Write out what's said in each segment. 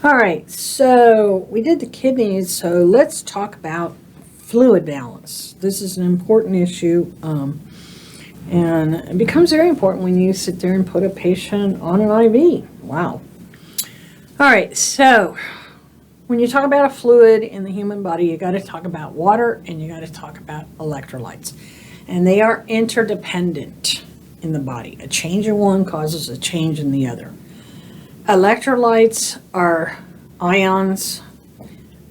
All right, so we did the kidneys, so let's talk about fluid balance. This is an important issue, and it becomes very important when you sit there and put a patient on an IV. Wow. All right, so when you talk about a fluid in the human body, you got to talk about water and you got to talk about electrolytes, and they are interdependent in the body. A change in one causes a change in the other. Electrolytes are ions.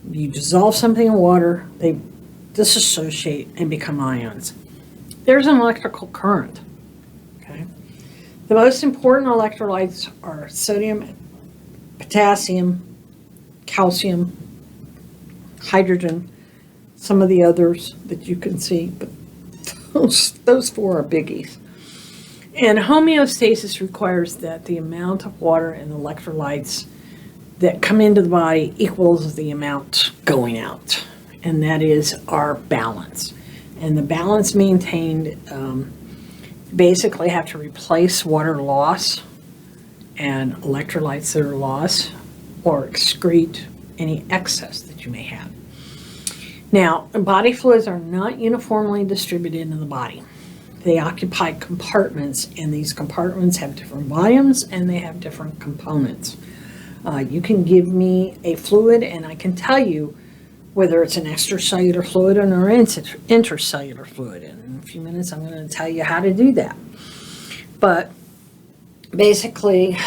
You dissolve something in water, they disassociate and become ions. There's an electrical current. Okay. The most important electrolytes are sodium, potassium, calcium, hydrogen, some of the others that you can see, but those four are biggies. And homeostasis requires that the amount of water and electrolytes that come into the body equals the amount going out. And that is our balance. And the balance maintained, basically have to replace water loss and electrolytes that are lost or excrete any excess that you may have. Now, body fluids are not uniformly distributed in the body. They occupy compartments, and these compartments have different volumes and they have different components. You can give me a fluid and I can tell you whether it's an extracellular fluid or an intercellular fluid. In a few minutes I'm going to tell you how to do that. But basically,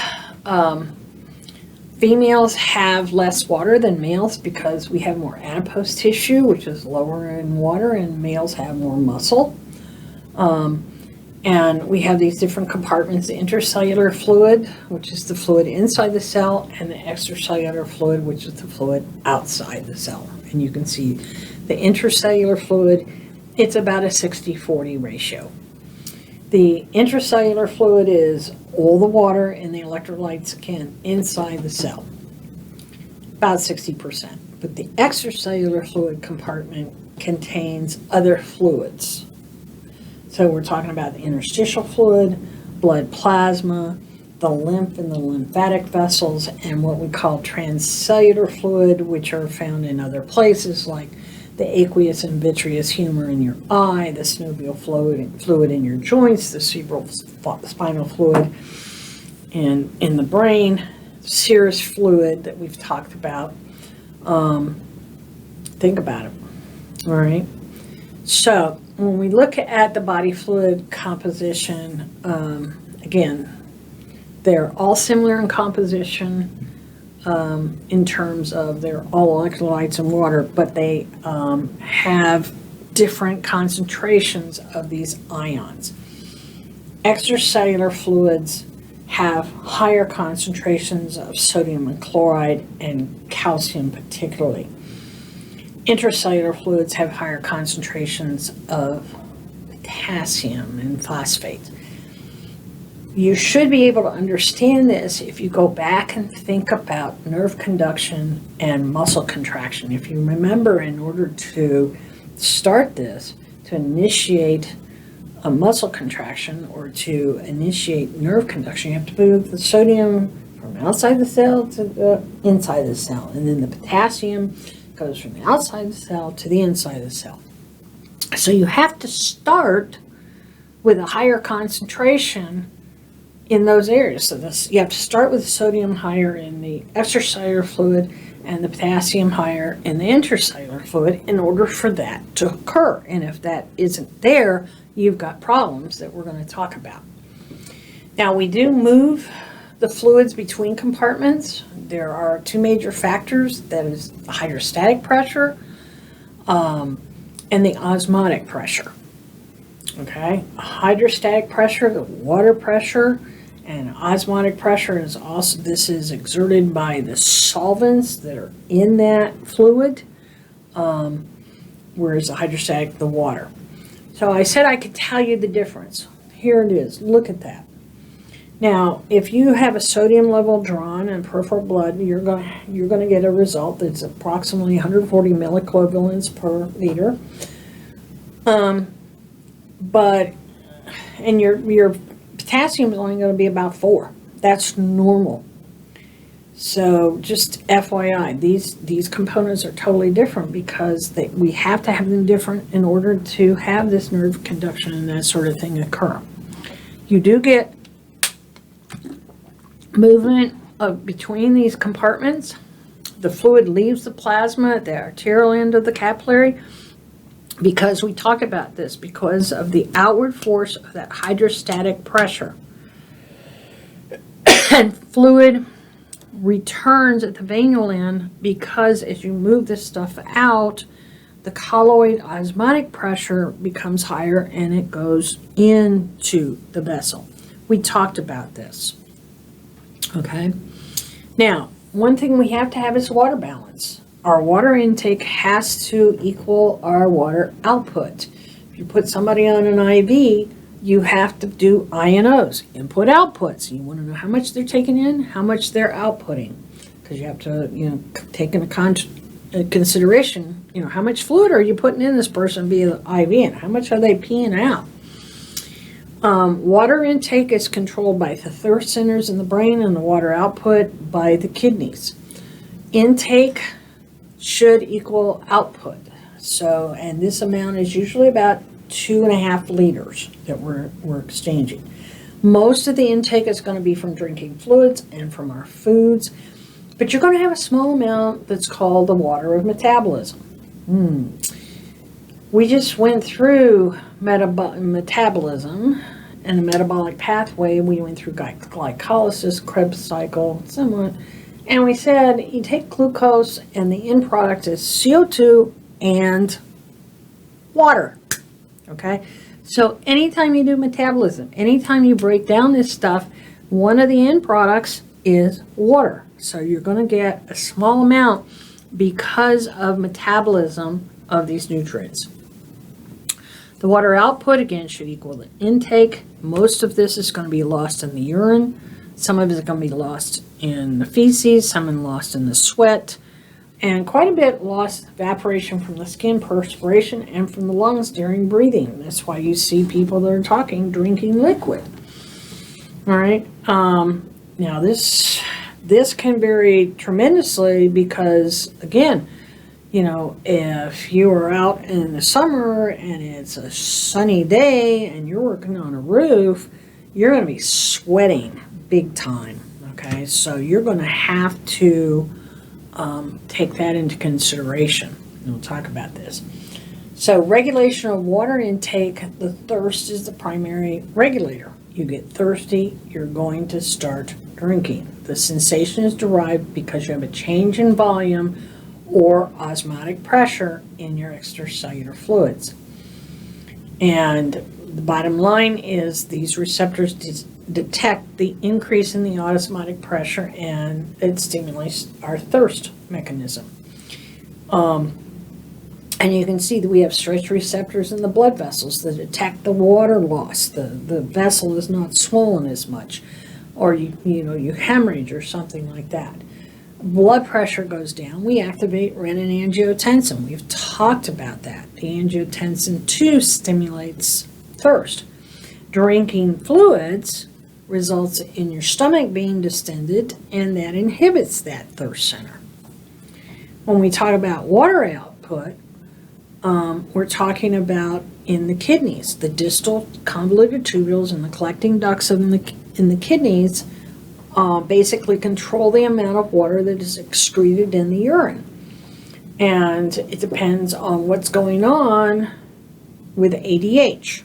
females have less water than males because we have more adipose tissue, which is lower in water, and males have more muscle. And we have these different compartments, the intercellular fluid, which is the fluid inside the cell, and the extracellular fluid, which is the fluid outside the cell. And you can see the intercellular fluid, it's about a 60-40 ratio. The intracellular fluid is all the water and the electrolytes inside the cell, about 60%. But the extracellular fluid compartment contains other fluids. So we're talking about the interstitial fluid, blood plasma, the lymph and the lymphatic vessels, and what we call transcellular fluid, which are found in other places like the aqueous and vitreous humor in your eye, the synovial fluid in your joints, the cerebral spinal fluid in the brain, serous fluid that we've talked about. Think about it. All right. So when we look at the body fluid composition, again, they're all similar in composition in terms of they're all electrolytes and water, but they have different concentrations of these ions. Extracellular fluids have higher concentrations of sodium and chloride and calcium particularly. Intracellular fluids have higher concentrations of potassium and phosphate. You should be able to understand this if you go back and think about nerve conduction and muscle contraction. If you remember, in order to start this, to initiate a muscle contraction or to initiate nerve conduction, you have to move the sodium from outside the cell to the inside the cell, and then the potassium goes from the outside the cell to the inside the cell. So you have to start with a higher concentration in those areas. So you have to start with the sodium higher in the extracellular fluid and the potassium higher in the intracellular fluid in order for that to occur. And if that isn't there, you've got problems that we're going to talk about. Now, we do move the fluids between compartments. There are two major factors, that is the hydrostatic pressure and the osmotic pressure. Okay, hydrostatic pressure, the water pressure, and osmotic pressure is also, this is exerted by the solvents that are in that fluid, whereas the hydrostatic, the water. So I said I could tell you the difference. Here it is, look at that. Now, if you have a sodium level drawn in peripheral blood, you're going to get a result that's approximately 140 milliequivalents per liter. And your potassium is only going to be about 4. That's normal. So just FYI, these components are totally different because we have to have them different in order to have this nerve conduction and that sort of thing occur. You do get movement between these compartments. The fluid leaves the plasma at the arterial end of the capillary because we talked about this, because of the outward force of that hydrostatic pressure. And fluid returns at the venule end because as you move this stuff out, the colloid osmotic pressure becomes higher and it goes into the vessel. We talked about this. Okay. Now, one thing we have to have is water balance. Our water intake has to equal our water output. If you put somebody on an IV, you have to do INOs, input outputs. You want to know how much they're taking in, how much they're outputting, because you have to, take into consideration, how much fluid are you putting in this person via the IV, and how much are they peeing out. Water intake is controlled by the thirst centers in the brain, and the water output by the kidneys. Intake should equal output. So, and this amount is usually about 2.5 liters that we're exchanging. Most of the intake is going to be from drinking fluids and from our foods, but you're going to have a small amount that's called the water of metabolism. We just went through metabolism and the metabolic pathway. We went through glycolysis, Krebs cycle, somewhat, and we said you take glucose and the end product is CO2 and water. Okay, so anytime you do metabolism, anytime you break down this stuff, one of the end products is water. So you're going to get a small amount because of metabolism of these nutrients. The water output, again, should equal the intake. Most of this is going to be lost in the urine. Some of it is going to be lost in the feces, some lost in the sweat, and quite a bit lost evaporation from the skin, perspiration, and from the lungs during breathing. That's why you see people that are talking, drinking liquid. All right. Now this can vary tremendously because, again, if you are out in the summer and it's a sunny day and you're working on a roof, you're going to be sweating big time. Okay, so you're going to have to take that into consideration. And we'll talk about this. So regulation of water intake, the thirst is the primary regulator. You get thirsty, you're going to start drinking. The sensation is derived because you have a change in volume or osmotic pressure in your extracellular fluids. And the bottom line is these receptors detect the increase in the osmotic pressure, and it stimulates our thirst mechanism. And you can see that we have stretch receptors in the blood vessels that detect the water loss. The vessel is not swollen as much, or you hemorrhage or something like that. Blood pressure goes down. We activate renin-angiotensin. We've talked about that. The angiotensin 2 stimulates thirst. Drinking fluids results in your stomach being distended, and that inhibits that thirst center. When we talk about water output, we're talking about in the kidneys, the distal convoluted tubules and the collecting ducts in the kidneys basically control the amount of water that is excreted in the urine. And it depends on what's going on with ADH.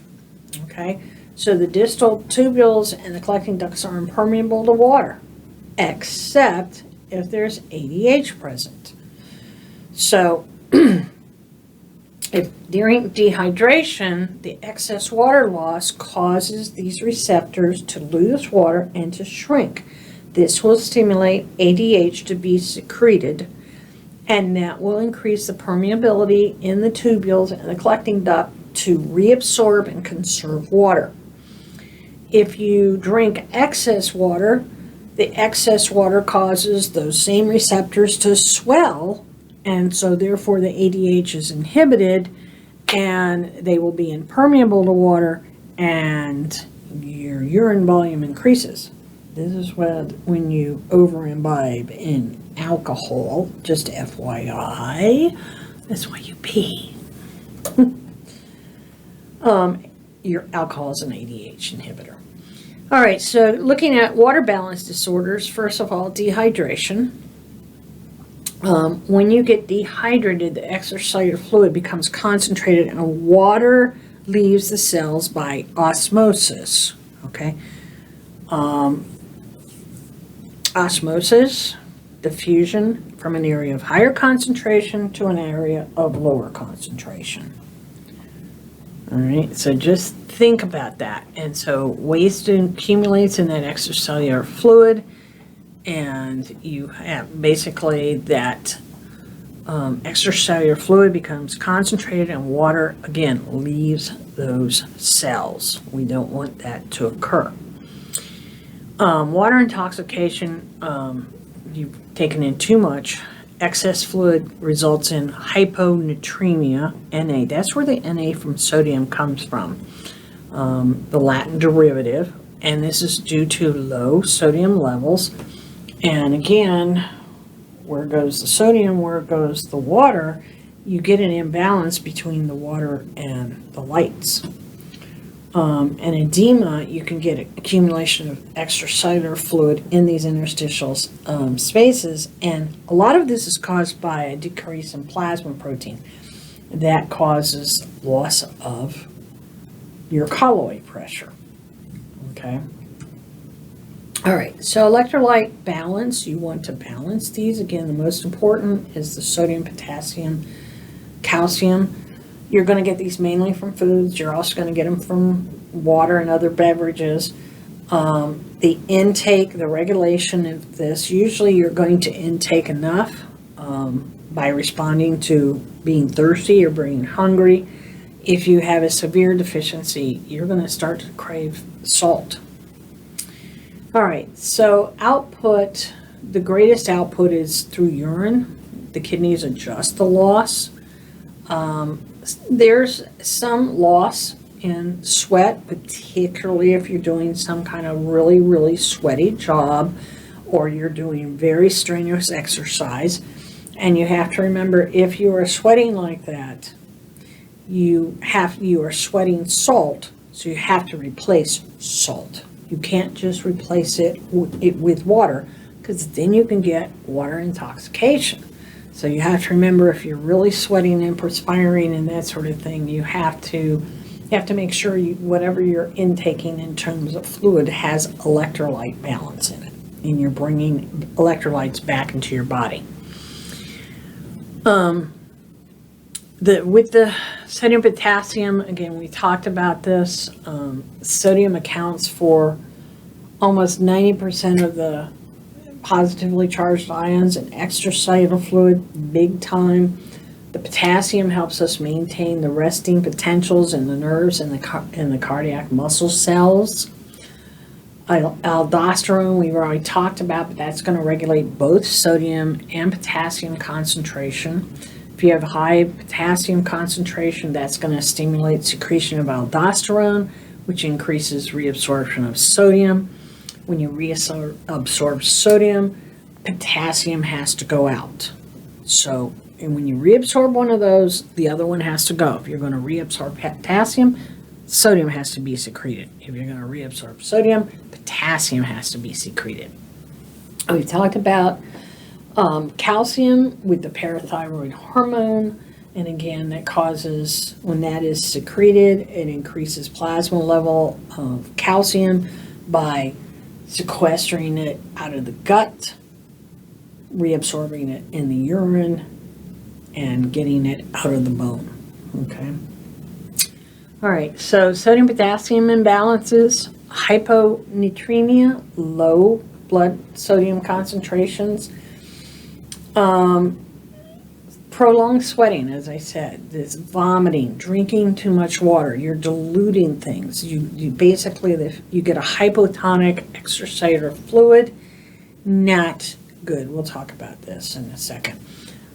Okay, so the distal tubules and the collecting ducts are impermeable to water, except if there's ADH present. So if during dehydration, the excess water loss causes these receptors to lose water and to shrink. This will stimulate ADH to be secreted, and that will increase the permeability in the tubules and the collecting duct to reabsorb and conserve water. If you drink excess water, the excess water causes those same receptors to swell, and so therefore the ADH is inhibited and they will be impermeable to water and your urine volume increases. This is what when you over imbibe in alcohol, just FYI, that's why you pee. Your alcohol is an ADH inhibitor. All right, so looking at water balance disorders, first of all, dehydration. When you get dehydrated, the extracellular fluid becomes concentrated and water leaves the cells by osmosis, okay? Osmosis, diffusion from an area of higher concentration to an area of lower concentration. All right, so just think about that. And so waste accumulates in that extracellular fluid, and you have basically that extracellular fluid becomes concentrated and water, again, leaves those cells. We don't want that to occur. Water intoxication, you've taken in too much. Excess fluid results in hyponatremia, Na. That's where the Na from sodium comes from, the Latin derivative, and this is due to low sodium levels. And again, where goes the sodium, where goes the water, you get an imbalance between the water and the lights. And edema, you can get accumulation of extracellular fluid in these interstitial spaces, and a lot of this is caused by a decrease in plasma protein. That causes loss of your colloid pressure, okay? All right, so electrolyte balance, you want to balance these. Again, the most important is the sodium, potassium, calcium. You're going to get these mainly from foods. You're also going to get them from water and other beverages. The intake, the regulation of this, usually you're going to intake enough by responding to being thirsty or being hungry. If you have a severe deficiency, you're going to start to crave salt. All right, so output, the greatest output is through urine. The kidneys adjust the loss. There's some loss in sweat, particularly if you're doing some kind of really, really sweaty job or you're doing very strenuous exercise. And you have to remember, if you are sweating like that, you are sweating salt, so you have to replace salt. You can't just replace it with water, because then you can get water intoxication. So you have to remember, if you're really sweating and perspiring and that sort of thing, you have to make sure whatever you're intaking in terms of fluid has electrolyte balance in it, and you're bringing electrolytes back into your body. With the sodium, potassium, again, we talked about this. Sodium accounts for almost 90% of the positively charged ions in extracellular fluid, big time. The potassium helps us maintain the resting potentials in the nerves and the cardiac muscle cells. Aldosterone, we've already talked about, but that's going to regulate both sodium and potassium concentration. If you have high potassium concentration, that's going to stimulate secretion of aldosterone, which increases reabsorption of sodium. When you reabsorb sodium, potassium has to go out. So, and when you reabsorb one of those, the other one has to go. If you're going to reabsorb potassium, sodium has to be secreted. If you're going to reabsorb sodium, potassium has to be secreted. We talked about calcium with the parathyroid hormone, and again, that causes, when that is secreted, it increases plasma level of calcium by sequestering it out of the gut, reabsorbing it in the urine, and getting it out of the bone. Okay. All right, so sodium potassium imbalances, hyponatremia, low blood sodium concentrations, prolonged sweating, as I said, this vomiting, drinking too much water, you're diluting things. You basically, you get a hypotonic extracellular fluid, not good. We'll talk about this in a second.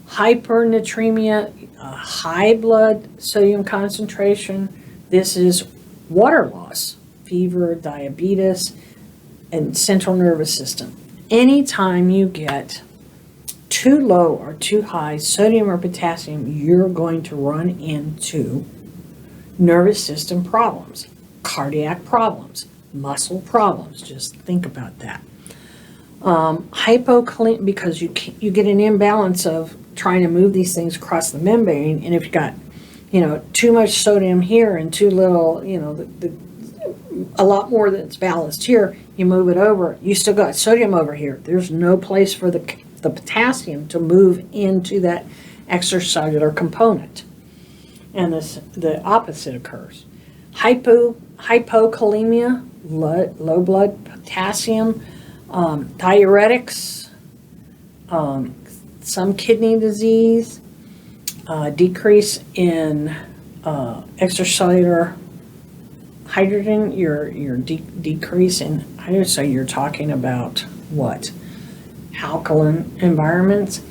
Hypernatremia, high blood sodium concentration. This is water loss, fever, diabetes. and central nervous system. Anytime you get too low or too high sodium or potassium, you're going to run into nervous system problems, cardiac problems, muscle problems. Just think about that. Hypokalemia, because you get an imbalance of trying to move these things across the membrane, and if you've got, too much sodium here and too little, a lot more that's balanced here, you move it over, you still got sodium over here. There's no place for the potassium to move into that extracellular component. And the opposite occurs. Hypokalemia, low blood potassium, diuretics, some kidney disease, decrease in extracellular hydrogen, your decrease in hydrogen, so you're talking about what? Alkaline environments,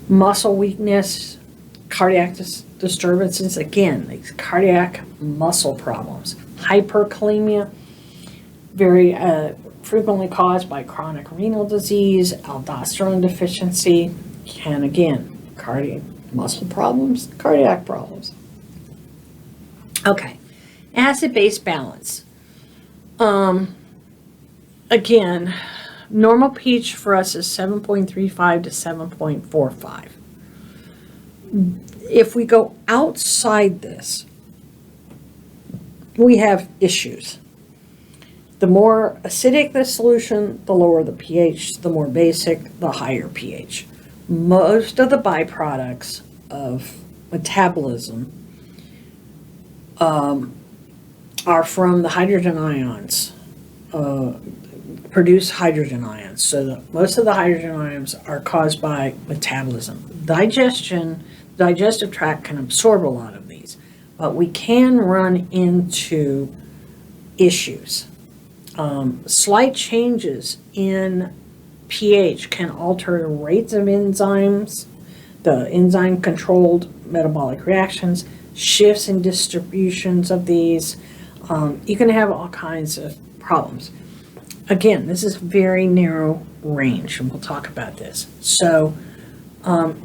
muscle weakness, cardiac disturbances, again, these cardiac muscle problems. Hyperkalemia, very frequently caused by chronic renal disease, aldosterone deficiency, and again, cardiac muscle problems, cardiac problems. Okay, acid-base balance. Again, normal pH for us is 7.35 to 7.45. If we go outside this, we have issues. The more acidic the solution, the lower the pH. The more basic, the higher pH. Most of the byproducts of metabolism are from the hydrogen ions, produce hydrogen ions. So most of the hydrogen ions are caused by metabolism. Digestive tract can absorb a lot of these, but we can run into issues. Slight changes in pH can alter the rates of enzymes, the enzyme-controlled metabolic reactions, shifts in distributions of these. You can have all kinds of problems. Again, this is very narrow range, and we'll talk about this. So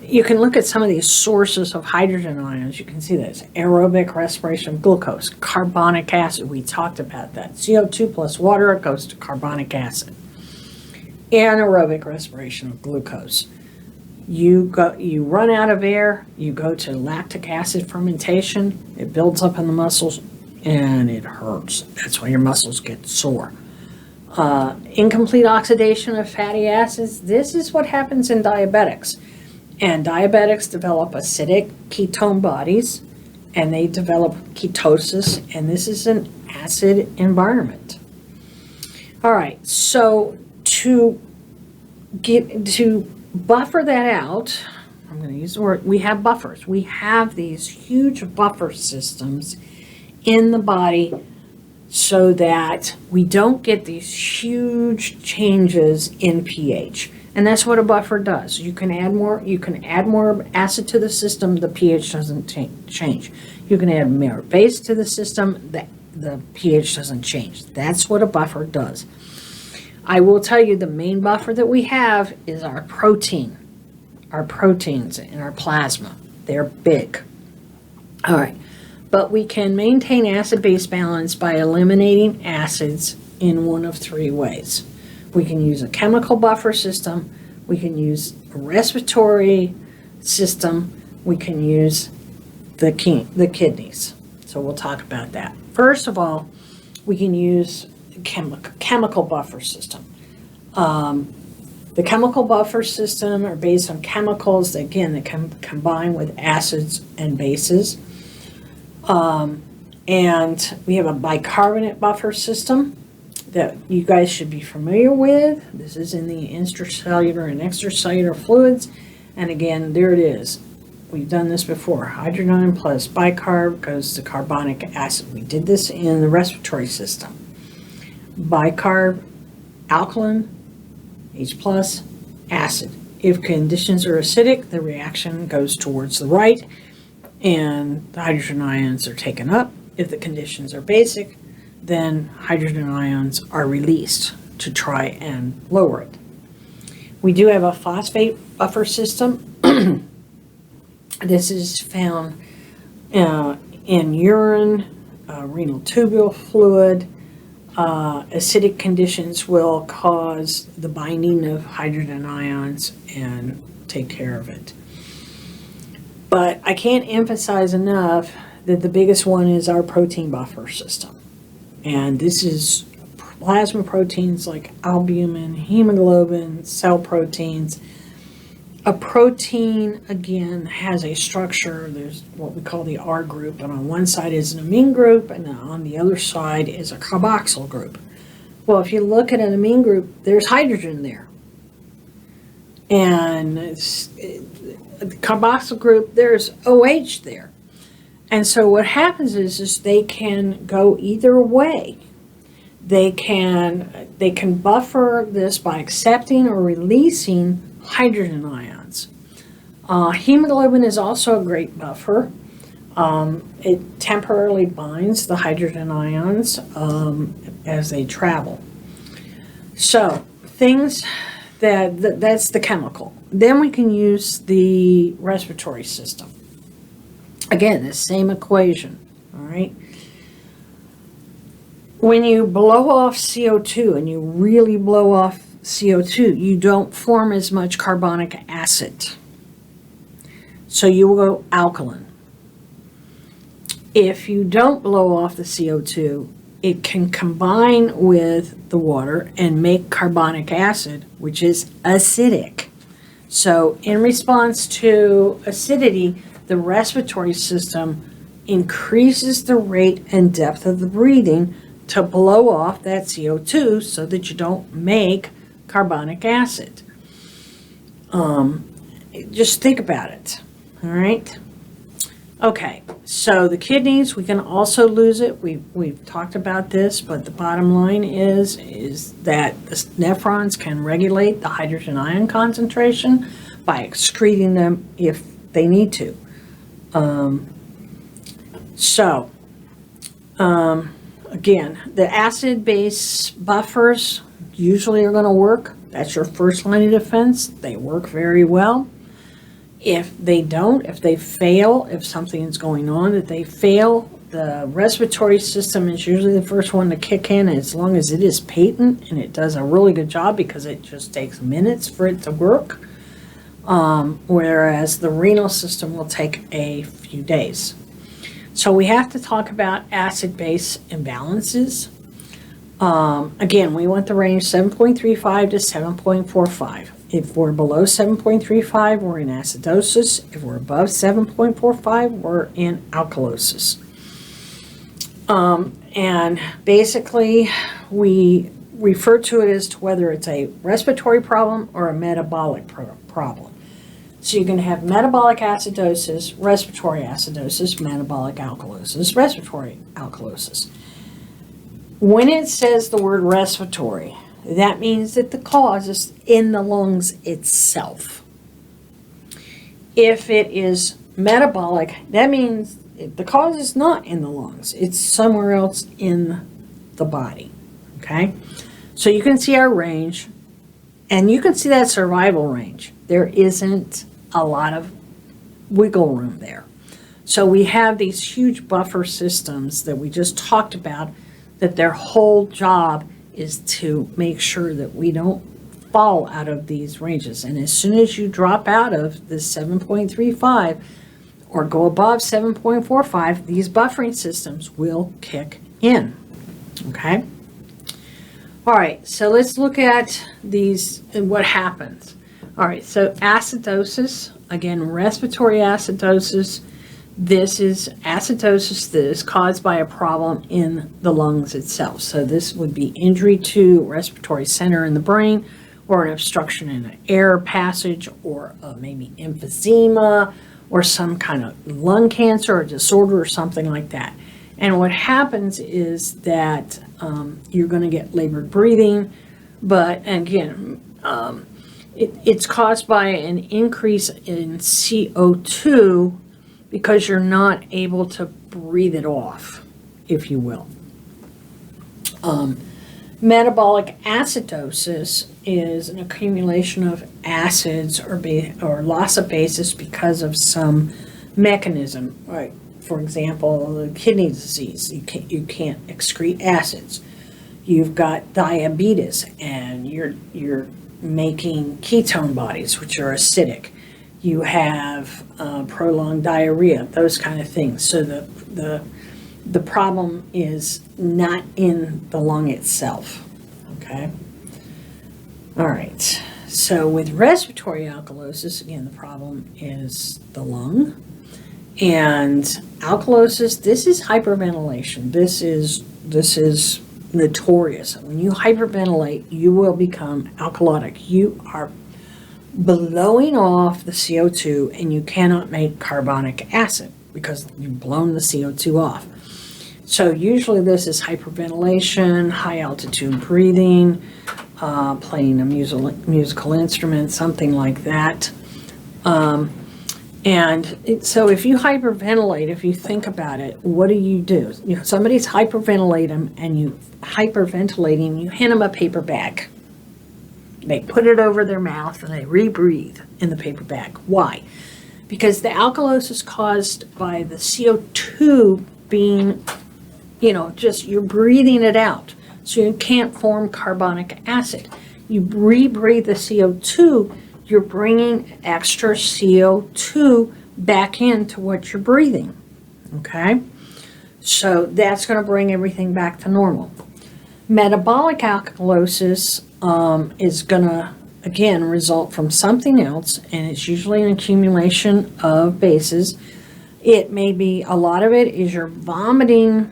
you can look at some of these sources of hydrogen ions. You can see this: aerobic respiration of glucose, carbonic acid. We talked about that. CO2 plus water, it goes to carbonic acid. Anaerobic respiration of glucose. You run out of air, you go to lactic acid fermentation, it builds up in the muscles, and it hurts. That's why your muscles get sore. Incomplete oxidation of fatty acids. This is what happens in diabetics. And diabetics develop acidic ketone bodies, and they develop ketosis, and this is an acid environment. All right, so to buffer that out, I'm going to use the word, we have buffers. We have these huge buffer systems in the body so that we don't get these huge changes in pH. And that's what a buffer does. You can add more acid to the system, the pH doesn't change. You can add more base to the system, the pH doesn't change. That's what a buffer does. I will tell you the main buffer that we have is our proteins in our plasma. They're big. All right. But we can maintain acid-base balance by eliminating acids in one of three ways. We can use a chemical buffer system, we can use a respiratory system, we can use the kidneys. So we'll talk about that. First of all, we can use chemical buffer system. The chemical buffer system are based on chemicals that, again, that can combine with acids and bases. And we have a bicarbonate buffer system that you guys should be familiar with. This is in the intracellular and extracellular fluids. And again, there it is. We've done this before. Hydrogen plus bicarb goes to carbonic acid. We did this in the respiratory system. Bicarb, alkaline, H plus, acid. If conditions are acidic, the reaction goes towards the right and the hydrogen ions are taken up. If the conditions are basic, then hydrogen ions are released. to try and lower it. We do have a phosphate buffer system. This is found in urine, renal tubule fluid. Acidic conditions will cause the binding of hydrogen ions and take care of it. But I can't emphasize enough that the biggest one is our protein buffer system. And this is plasma proteins like albumin, hemoglobin, cell proteins. A protein, again, has a structure. There's what we call the R group, and on one side is an amine group, and on the other side is a carboxyl group. Well, if you look at an amine group, there's hydrogen there. And the carboxyl group, there's OH there. And so what happens is they can go either way. They can buffer this by accepting or releasing hydrogen ions. Hemoglobin is also a great buffer. It temporarily binds the hydrogen ions as they travel. So things that's the chemical. Then we can use the respiratory system. Again, the same equation, all right? When you blow off CO2 and you really blow off CO2, you don't form as much carbonic acid. So you will go alkaline. If you don't blow off the CO2, it can combine with the water and make carbonic acid, which is acidic. So in response to acidity, the respiratory system increases the rate and depth of the breathing to blow off that CO2 so that you don't make carbonic acid. Just think about it, all right? Okay, so the kidneys, we can also lose it. We've talked about this, but the bottom line is that the nephrons can regulate the hydrogen ion concentration by excreting them if they need to. Again, the acid-base buffers usually are going to work. That's your first line of defense. They work very well. If they don't, if they fail, if something is going on that they fail, the respiratory system is usually the first one to kick in, as long as it is patent, and it does a really good job because it just takes minutes for it to work, whereas the renal system will take a few days. So we have to talk about acid-base imbalances. Again, we want the range 7.35 to 7.45. If we're below 7.35, we're in acidosis. If we're above 7.45, we're in alkalosis. And basically, we refer to it as to whether it's a respiratory problem or a metabolic problem. So you can have metabolic acidosis, respiratory acidosis, metabolic alkalosis, respiratory alkalosis. When it says the word respiratory, that means that the cause is in the lungs itself. If it is metabolic, that means the cause is not in the lungs. It's somewhere else in the body, okay? So you can see our range, and you can see that survival range. There isn't a lot of wiggle room there. So we have these huge buffer systems that we just talked about, that their whole job is to make sure that we don't fall out of these ranges. And as soon as you drop out of this 7.35 or go above 7.45, these buffering systems will kick in, okay? All right, so let's look at these and what happens. All right, so acidosis, again, respiratory acidosis. This is acidosis that is caused by a problem in the lungs itself. So this would be injury to respiratory center in the brain, or an obstruction in an air passage, or maybe emphysema, or some kind of lung cancer or disorder or something like that. And what happens is that you're going to get labored breathing, but again, it's caused by an increase in CO2 because you're not able to breathe it off, if you will. Metabolic acidosis is an accumulation of acids or loss of bases because of some mechanism. Right. For example, the kidney disease, you can't excrete acids. You've got diabetes, and you're making ketone bodies, which are acidic. You have prolonged diarrhea, those kind of things. So the problem is not in the lung itself. Okay. All right. So with respiratory alkalosis, again, the problem is the lung. And alkalosis, this is hyperventilation. This is notorious. When you hyperventilate, you will become alkalotic. You are blowing off the CO2, and you cannot make carbonic acid because you've blown the CO2 off. So usually this is hyperventilation, high altitude breathing, playing a musical instrument, something like that. So if you hyperventilate, if you think about it, what do? Somebody's hyperventilating, and you hand them a paper bag. They put it over their mouth and they rebreathe in the paper bag. Why? Because the alkalosis is caused by the CO2 being, you're breathing it out. So you can't form carbonic acid. You rebreathe the CO2, you're bringing extra CO2 back into what you're breathing. Okay? So that's going to bring everything back to normal. Metabolic alkalosis is going to, again, result from something else, and it's usually an accumulation of bases. It may be, a lot of it is you're vomiting,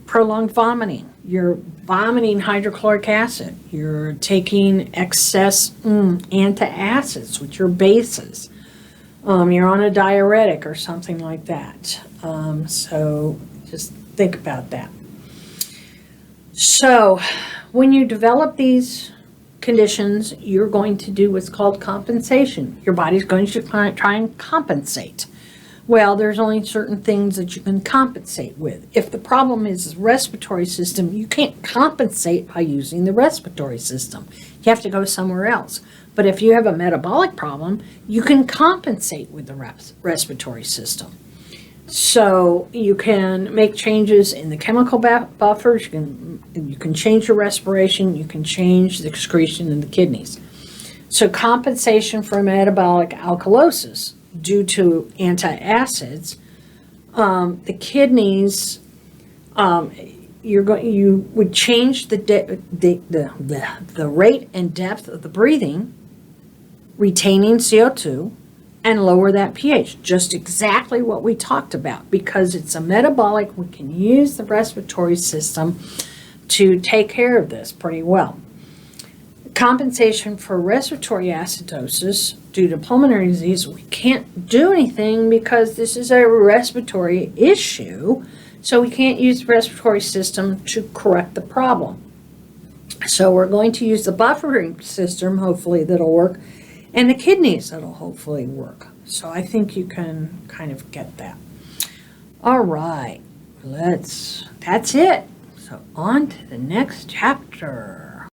prolonged vomiting. You're vomiting hydrochloric acid. You're taking excess antacids, which are bases. You're on a diuretic or something like that. So just think about that. So when you develop these conditions, you're going to do what's called compensation. Your body's going to try and compensate. Well, there's only certain things that you can compensate with. If the problem is the respiratory system, you can't compensate by using the respiratory system. You have to go somewhere else. But if you have a metabolic problem, you can compensate with the respiratory system. So you can make changes in the chemical buffers. You can change your respiration. You can change the excretion in the kidneys. So compensation for metabolic alkalosis due to antacids, the kidneys, you would change the rate and depth of the breathing, retaining CO2, and lower that pH. Just exactly what we talked about. Because it's a metabolic, we can use the respiratory system to take care of this pretty well. Compensation for respiratory acidosis due to pulmonary disease, we can't do anything because this is a respiratory issue, so we can't use the respiratory system to correct the problem. So we're going to use the buffering system, hopefully that'll work, and the kidneys that'll hopefully work. So I think you can kind of get that. All right, that's it. So on to the next chapter.